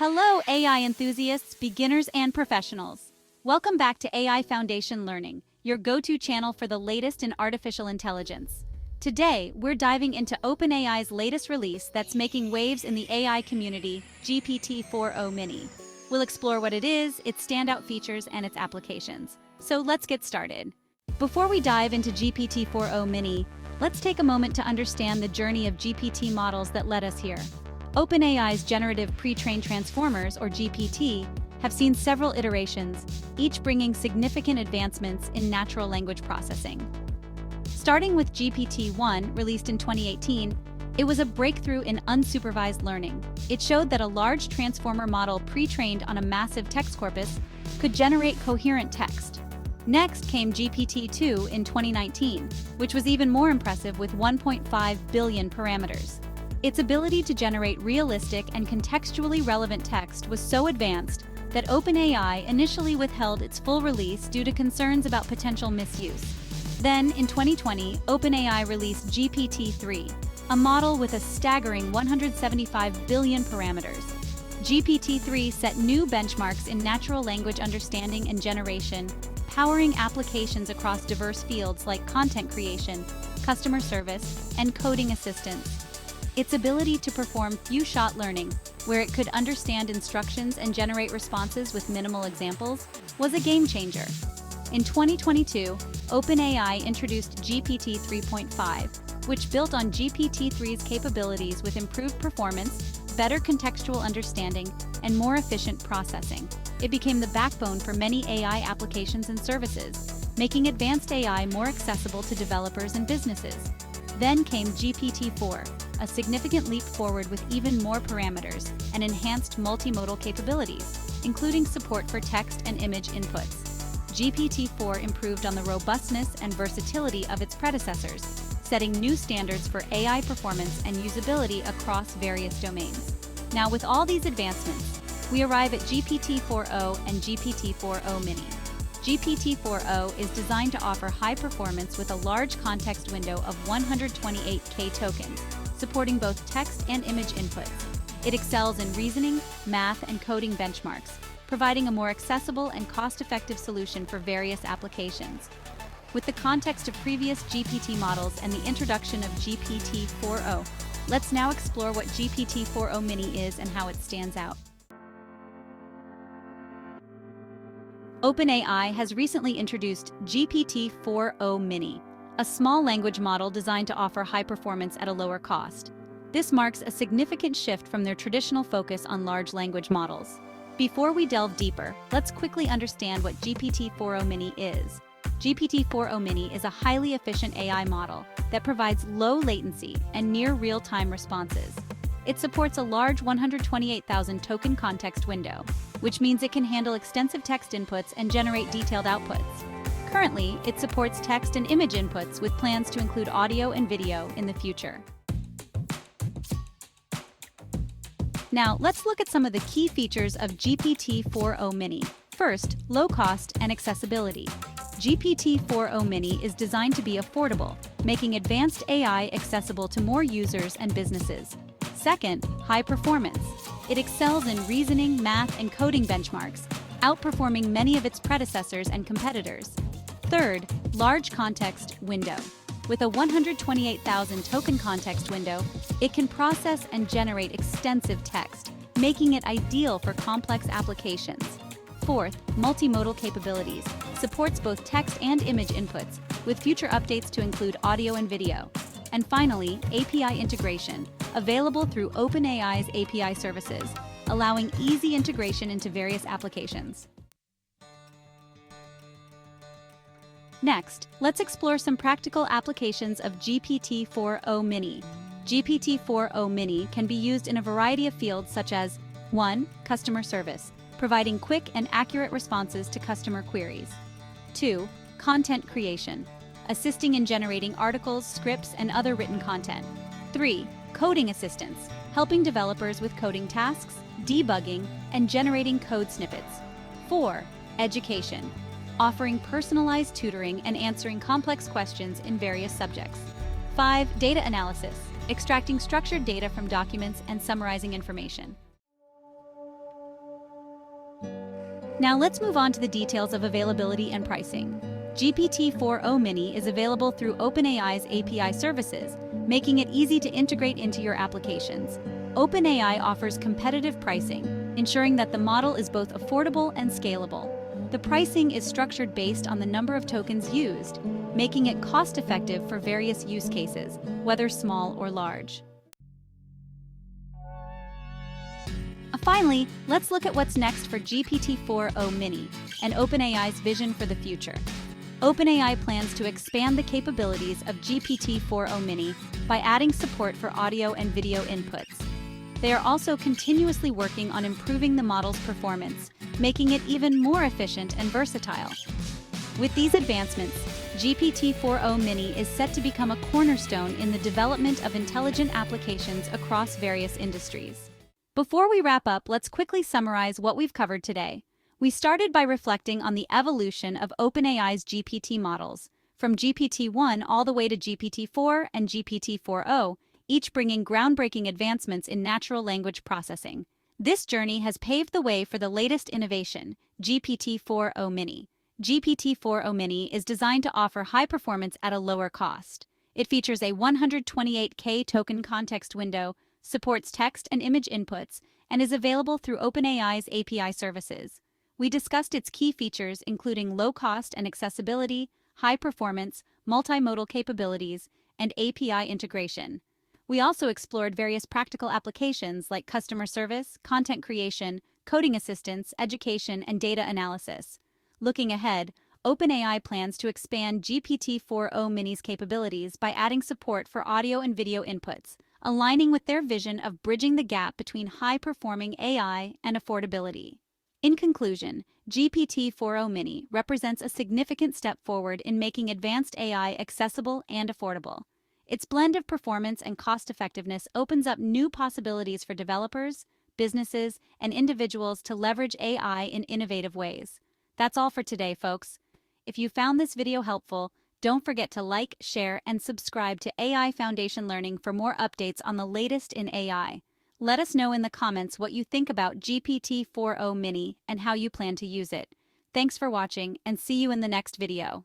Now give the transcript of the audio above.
Hello, AI enthusiasts, beginners, and professionals. Welcome back to AI Foundation Learning, your go-to channel for the latest in artificial intelligence. Today, we're diving into OpenAI's latest release that's making waves in the AI community, GPT-4o Mini. We'll explore what it is, its standout features, and its applications. So let's get started. Before we dive into GPT-4o Mini, let's take a moment to understand the journey of GPT models that led us here. OpenAI's generative pre-trained transformers, or GPT, have seen several iterations, each bringing significant advancements in natural language processing. Starting with GPT-1, released in 2018, it was a breakthrough in unsupervised learning. It showed that a large transformer model pre-trained on a massive text corpus could generate coherent text. Next came GPT-2 in 2019, which was even more impressive with 1.5 billion parameters. Its ability to generate realistic and contextually relevant text was so advanced that OpenAI initially withheld its full release due to concerns about potential misuse. Then, in 2020, OpenAI released GPT-3, a model with a staggering 175 billion parameters. GPT-3 set new benchmarks in natural language understanding and generation, powering applications across diverse fields like content creation, customer service, and coding assistance. Its ability to perform few-shot learning, where it could understand instructions and generate responses with minimal examples, was a game-changer. In 2022, OpenAI introduced GPT 3.5, which built on GPT-3's capabilities with improved performance, better contextual understanding, and more efficient processing. It became the backbone for many AI applications and services, making advanced AI more accessible to developers and businesses. Then came GPT-4, a significant leap forward with even more parameters and enhanced multimodal capabilities, including support for text and image inputs. GPT-4 improved on the robustness and versatility of its predecessors, setting new standards for AI performance and usability across various domains. Now, with all these advancements, we arrive at GPT-4o and GPT-4o Mini. GPT-4o is designed to offer high performance with a large context window of 128K tokens, supporting both text and image inputs. It excels in reasoning, math, and coding benchmarks, providing a more accessible and cost-effective solution for various applications. With the context of previous GPT models and the introduction of GPT-4o, let's now explore what GPT-4o Mini is and how it stands out. OpenAI has recently introduced GPT-4o Mini, a small language model designed to offer high performance at a lower cost. This marks a significant shift from their traditional focus on large language models. Before we delve deeper, let's quickly understand what GPT-4o Mini is. GPT-4o Mini is a highly efficient AI model that provides low latency and near real-time responses. It supports a large 128,000 token context window, which means it can handle extensive text inputs and generate detailed outputs. Currently, it supports text and image inputs with plans to include audio and video in the future. Now, let's look at some of the key features of GPT-4o Mini. First, low cost and accessibility. GPT-4o Mini is designed to be affordable, making advanced AI accessible to more users and businesses. Second, high performance. It excels in reasoning, math, and coding benchmarks, outperforming many of its predecessors and competitors. Third, large context window. With a 128,000 token context window, it can process and generate extensive text, making it ideal for complex applications. Fourth, multimodal capabilities. Supports both text and image inputs, with future updates to include audio and video. And finally, API integration, available through OpenAI's API services, allowing easy integration into various applications. Next, let's explore some practical applications of GPT-4o Mini. GPT-4o Mini can be used in a variety of fields such as 1. Customer service, providing quick and accurate responses to customer queries. 2. Content creation, assisting in generating articles, scripts, and other written content. 3. Coding assistance, helping developers with coding tasks, debugging, and generating code snippets. 4. Education, offering personalized tutoring and answering complex questions in various subjects. 5. Data analysis, extracting structured data from documents and summarizing information. Now let's move on to the details of availability and pricing. GPT-4o Mini is available through OpenAI's API services, making it easy to integrate into your applications. OpenAI offers competitive pricing, ensuring that the model is both affordable and scalable. The pricing is structured based on the number of tokens used, making it cost-effective for various use cases, whether small or large. Finally, let's look at what's next for GPT-4o Mini and OpenAI's vision for the future. OpenAI plans to expand the capabilities of GPT-4o Mini by adding support for audio and video inputs. They are also continuously working on improving the model's performance, making it even more efficient and versatile. With these advancements, GPT-4o Mini is set to become a cornerstone in the development of intelligent applications across various industries. Before we wrap up, let's quickly summarize what we've covered today. We started by reflecting on the evolution of OpenAI's GPT models, from GPT-1 all the way to GPT-4 and GPT-4o, each bringing groundbreaking advancements in natural language processing. This journey has paved the way for the latest innovation, GPT-4o Mini. GPT-4o Mini is designed to offer high performance at a lower cost. It features a 128K token context window, supports text and image inputs, and is available through OpenAI's API services. We discussed its key features, including low cost and accessibility, high performance, multimodal capabilities, and API integration. We also explored various practical applications like customer service, content creation, coding assistance, education, and data analysis. Looking ahead, OpenAI plans to expand GPT-4o Mini's capabilities by adding support for audio and video inputs, aligning with their vision of bridging the gap between high-performing AI and affordability. In conclusion, GPT-4o Mini represents a significant step forward in making advanced AI accessible and affordable. Its blend of performance and cost-effectiveness opens up new possibilities for developers, businesses, and individuals to leverage AI in innovative ways. That's all for today, folks. If you found this video helpful, don't forget to like, share, and subscribe to AI Foundation Learning for more updates on the latest in AI. Let us know in the comments what you think about GPT-4o Mini and how you plan to use it. Thanks for watching, and see you in the next video.